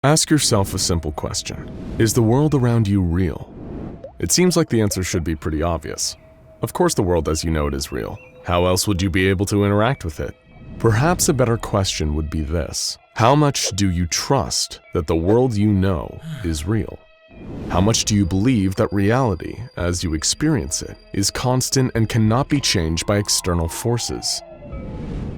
Ask yourself a simple question. Is the world around you real? It seems like the answer should be pretty obvious. Of course the world as you know it is real. How else would you be able to interact with it? Perhaps a better question would be this. How much do you trust that the world you know is real? How much do you believe that reality, as you experience it, is constant and cannot be changed by external forces?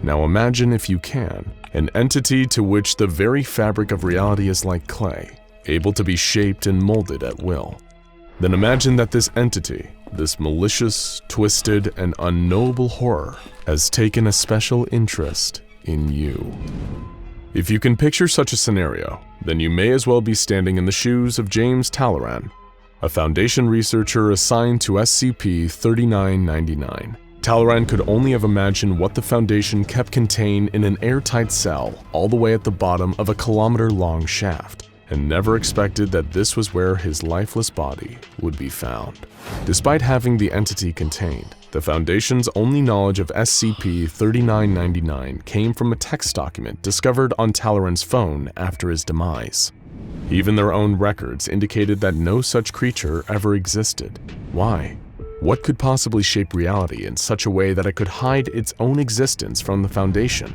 Now imagine, if you can, an entity to which the very fabric of reality is like clay, able to be shaped and molded at will. Then imagine that this entity, this malicious, twisted, and unknowable horror, has taken a special interest in you. If you can picture such a scenario, then you may as well be standing in the shoes of James Talloran, a Foundation researcher assigned to SCP-3999. Talloran could only have imagined what the Foundation kept contained in an airtight cell all the way at the bottom of a kilometer-long shaft, and never expected that this was where his lifeless body would be found. Despite having the entity contained, the Foundation's only knowledge of SCP-3999 came from a text document discovered on Talloran's phone after his demise. Even their own records indicated that no such creature ever existed. Why? What could possibly shape reality in such a way that it could hide its own existence from the Foundation?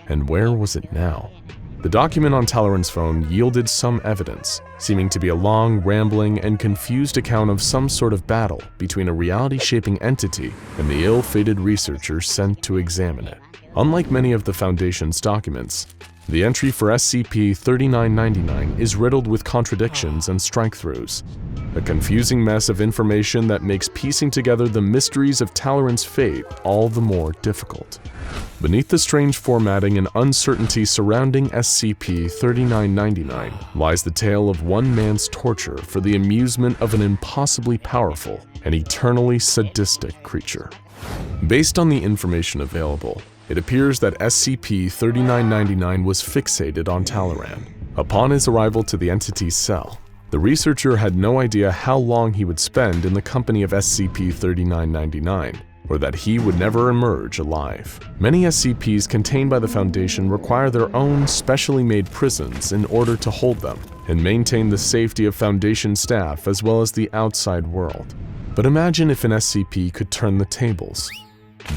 And where was it now? The document on Talloran's phone yielded some evidence, seeming to be a long, rambling, and confused account of some sort of battle between a reality-shaping entity and the ill-fated researcher sent to examine it. Unlike many of the Foundation's documents, the entry for SCP-3999 is riddled with contradictions and strike-throughs, a confusing mess of information that makes piecing together the mysteries of Talloran's fate all the more difficult. Beneath the strange formatting and uncertainty surrounding SCP-3999 lies the tale of one man's torture for the amusement of an impossibly powerful and eternally sadistic creature. Based on the information available, it appears that SCP-3999 was fixated on Talloran. Upon his arrival to the entity's cell, the researcher had no idea how long he would spend in the company of SCP-3999, or that he would never emerge alive. Many SCPs contained by the Foundation require their own specially made prisons in order to hold them and maintain the safety of Foundation staff as well as the outside world. But imagine if an SCP could turn the tables,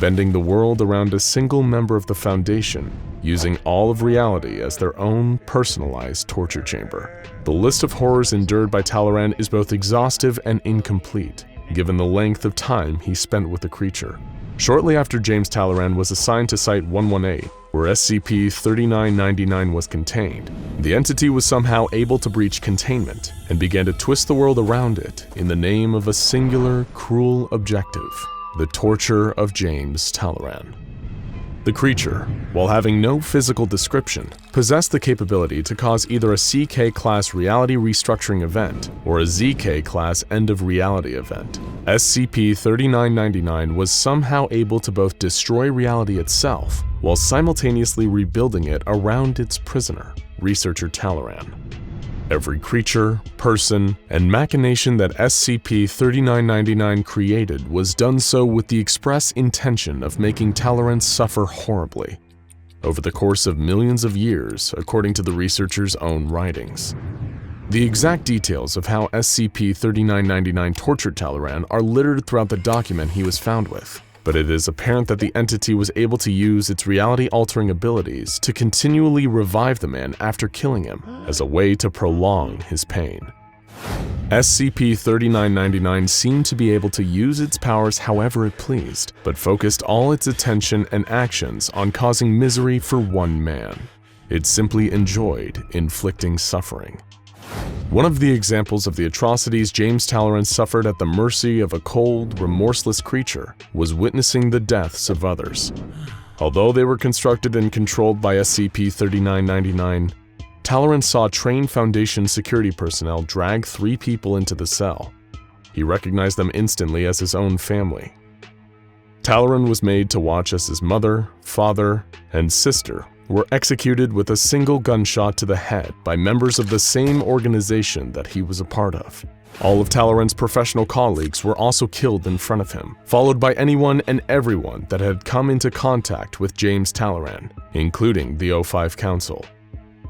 bending the world around a single member of the Foundation, using all of reality as their own personalized torture chamber. The list of horrors endured by Talloran is both exhaustive and incomplete, given the length of time he spent with the creature. Shortly after James Talloran was assigned to Site-11A, where SCP-3999 was contained, the entity was somehow able to breach containment and began to twist the world around it in the name of a singular, cruel objective: the torture of James Talloran. The creature, while having no physical description, possessed the capability to cause either a CK-class reality restructuring event or a ZK-class end-of-reality event. SCP-3999 was somehow able to both destroy reality itself while simultaneously rebuilding it around its prisoner, Researcher Talloran. Every creature, person, and machination that SCP-3999 created was done so with the express intention of making Talloran suffer horribly, over the course of millions of years, according to the researcher's own writings. The exact details of how SCP-3999 tortured Talloran are littered throughout the document he was found with, but it is apparent that the entity was able to use its reality-altering abilities to continually revive the man after killing him as a way to prolong his pain. SCP-3999 seemed to be able to use its powers however it pleased, but focused all its attention and actions on causing misery for one man. It simply enjoyed inflicting suffering. One of the examples of the atrocities James Talloran suffered at the mercy of a cold, remorseless creature was witnessing the deaths of others. Although they were constructed and controlled by SCP-3999, Talloran saw trained Foundation security personnel drag 3 people into the cell. He recognized them instantly as his own family. Talloran was made to watch as his mother, father, and sister were executed with a single gunshot to the head by members of the same organization that he was a part of. All of Talloran's professional colleagues were also killed in front of him, followed by anyone and everyone that had come into contact with James Talloran, including the O5 Council.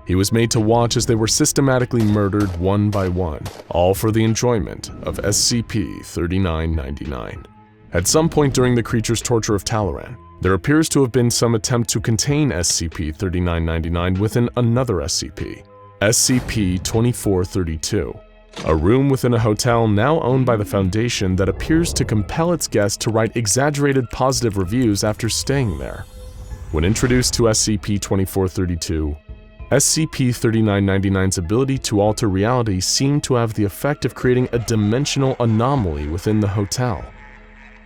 He was made to watch as they were systematically murdered one by one, all for the enjoyment of SCP-3999. At some point during the creature's torture of Talloran, there appears to have been some attempt to contain SCP-3999 within another SCP, SCP-2432, a room within a hotel now owned by the Foundation that appears to compel its guests to write exaggerated positive reviews after staying there. When introduced to SCP-2432, SCP-3999's ability to alter reality seemed to have the effect of creating a dimensional anomaly within the hotel.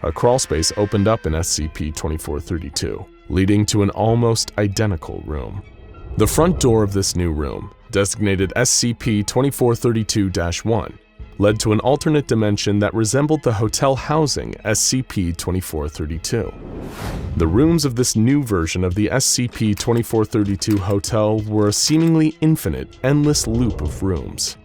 A crawlspace opened up in SCP-2432, leading to an almost identical room. The front door of this new room, designated SCP-2432-1, led to an alternate dimension that resembled the hotel housing SCP-2432. The rooms of this new version of the SCP-2432 hotel were a seemingly infinite, endless loop of rooms.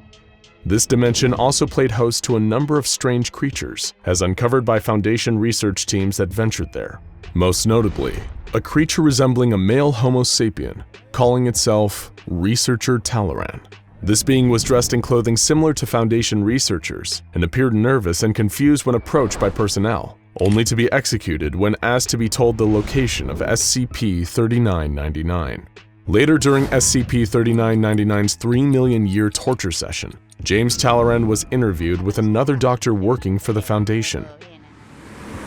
This dimension also played host to a number of strange creatures, as uncovered by Foundation research teams that ventured there. Most notably, a creature resembling a male Homo sapien, calling itself Researcher Talloran. This being was dressed in clothing similar to Foundation researchers and appeared nervous and confused when approached by personnel, only to be executed when asked to be told the location of SCP-3999. Later during SCP-3999's 3 million-year torture session, James Talloran was interviewed with another doctor working for the Foundation.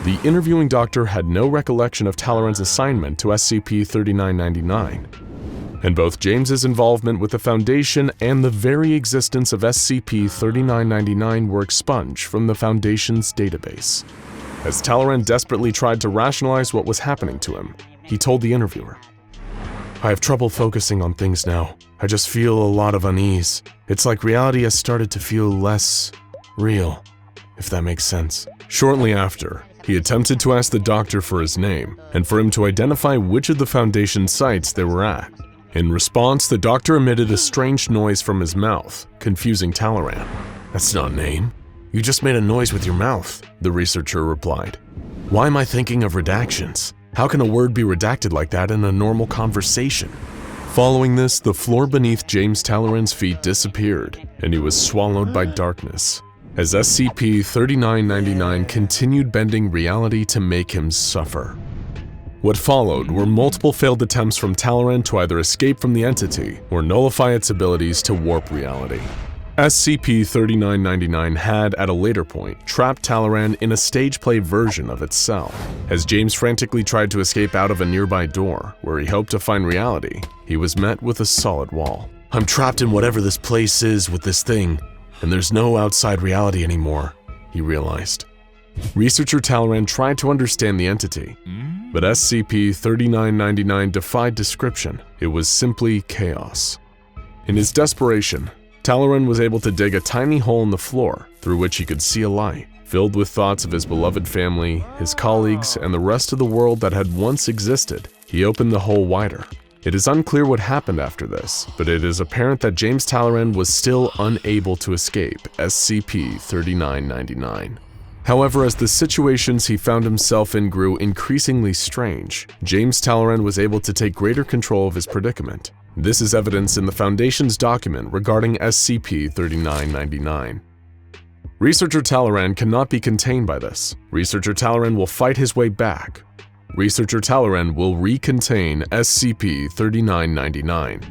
The interviewing doctor had no recollection of Talloran's assignment to SCP-3999, and both James's involvement with the Foundation and the very existence of SCP-3999 were expunged from the Foundation's database. As Talloran desperately tried to rationalize what was happening to him, he told the interviewer, "I have trouble focusing on things now. I just feel a lot of unease. It's like reality has started to feel less real, if that makes sense." Shortly after, he attempted to ask the doctor for his name and for him to identify which of the Foundation sites they were at. In response, the doctor emitted a strange noise from his mouth, confusing Talloran. "That's not a name. You just made a noise with your mouth," the researcher replied. "Why am I thinking of redactions? How can a word be redacted like that in a normal conversation?" Following this, the floor beneath James Talloran's feet disappeared, and he was swallowed by darkness, as SCP-3999 continued bending reality to make him suffer. What followed were multiple failed attempts from Talloran to either escape from the entity or nullify its abilities to warp reality. SCP-3999 had, at a later point, trapped Talloran in a stage play version of its cell. As James frantically tried to escape out of a nearby door, where he hoped to find reality, he was met with a solid wall. "I'm trapped in whatever this place is with this thing, and there's no outside reality anymore," he realized. Researcher Talloran tried to understand the entity, but SCP-3999 defied description. It was simply chaos. In his desperation, Talloran was able to dig a tiny hole in the floor through which he could see a light. Filled with thoughts of his beloved family, his colleagues, and the rest of the world that had once existed, he opened the hole wider. It is unclear what happened after this, but it is apparent that James Talloran was still unable to escape SCP-3999. However, as the situations he found himself in grew increasingly strange, James Talloran was able to take greater control of his predicament. This is evidenced in the Foundation's document regarding SCP-3999. Researcher Talloran cannot be contained by this. Researcher Talloran will fight his way back. Researcher Talloran will recontain SCP-3999.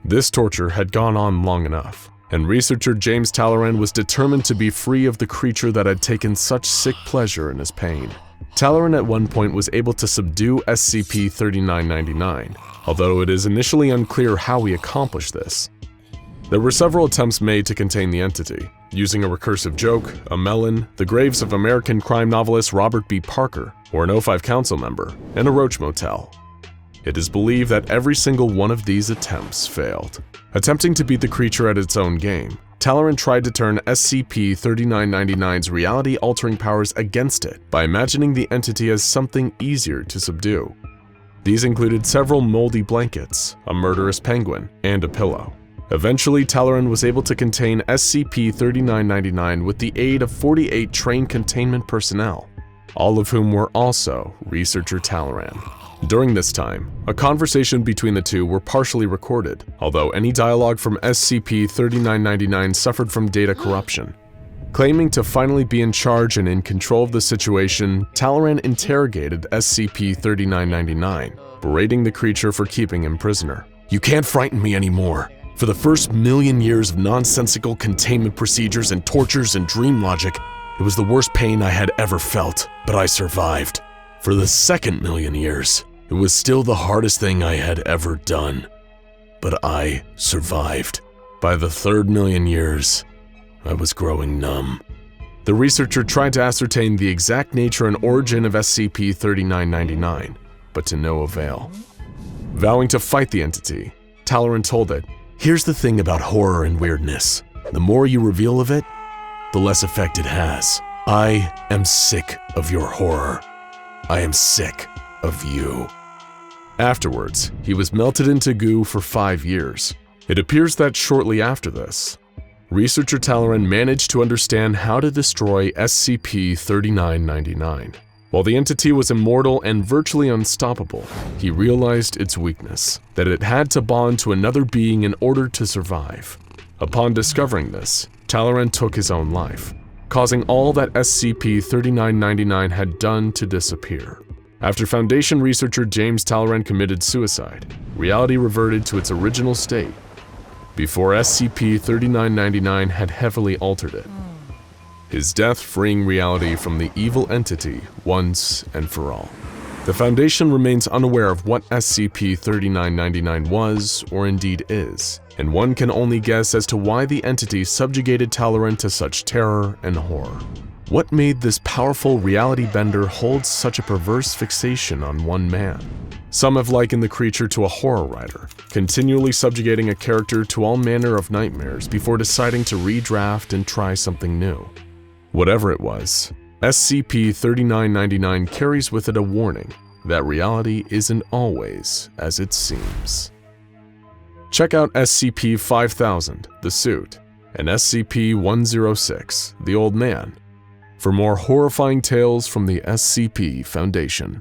This torture had gone on long enough, and researcher James Talloran was determined to be free of the creature that had taken such sick pleasure in his pain. Talloran at one point was able to subdue SCP-3999, although it is initially unclear how he accomplished this. There were several attempts made to contain the entity, using a recursive joke, a melon, the graves of American crime novelist Robert B. Parker, or an O5 council member, and a roach motel. It is believed that every single one of these attempts failed. Attempting to beat the creature at its own game, Talloran tried to turn SCP-3999's reality-altering powers against it by imagining the entity as something easier to subdue. These included several moldy blankets, a murderous penguin, and a pillow. Eventually, Talloran was able to contain SCP-3999 with the aid of 48 trained containment personnel, all of whom were also Researcher Talloran. During this time, a conversation between the two were partially recorded, although any dialogue from SCP-3999 suffered from data corruption. Claiming to finally be in charge and in control of the situation, Talloran interrogated SCP-3999, berating the creature for keeping him prisoner. "You can't frighten me anymore. For the first million years of nonsensical containment procedures and tortures and dream logic, it was the worst pain I had ever felt, but I survived. For the second million years, it was still the hardest thing I had ever done, but I survived. By the third million years, I was growing numb." The researcher tried to ascertain the exact nature and origin of SCP-3999, but to no avail. Vowing to fight the entity, Talloran told it, "Here's the thing about horror and weirdness. The more you reveal of it, the less effect it has. I am sick of your horror. I am sick of you." Afterwards, he was melted into goo for 5 years. It appears that shortly after this, Researcher Talloran managed to understand how to destroy SCP-3999. While the entity was immortal and virtually unstoppable, he realized its weakness, that it had to bond to another being in order to survive. Upon discovering this, Talloran took his own life, causing all that SCP-3999 had done to disappear. After Foundation researcher James Talloran committed suicide, reality reverted to its original state, before SCP-3999 had heavily altered it. His death freeing reality from the evil entity once and for all. The Foundation remains unaware of what SCP-3999 was or indeed is, and one can only guess as to why the entity subjugated Talloran to such terror and horror. What made this powerful reality bender hold such a perverse fixation on one man? Some have likened the creature to a horror writer, continually subjugating a character to all manner of nightmares before deciding to redraft and try something new. Whatever it was, SCP-3999 carries with it a warning that reality isn't always as it seems. Check out SCP-5000, the suit, and SCP-106, the old man, for more horrifying tales from the SCP Foundation.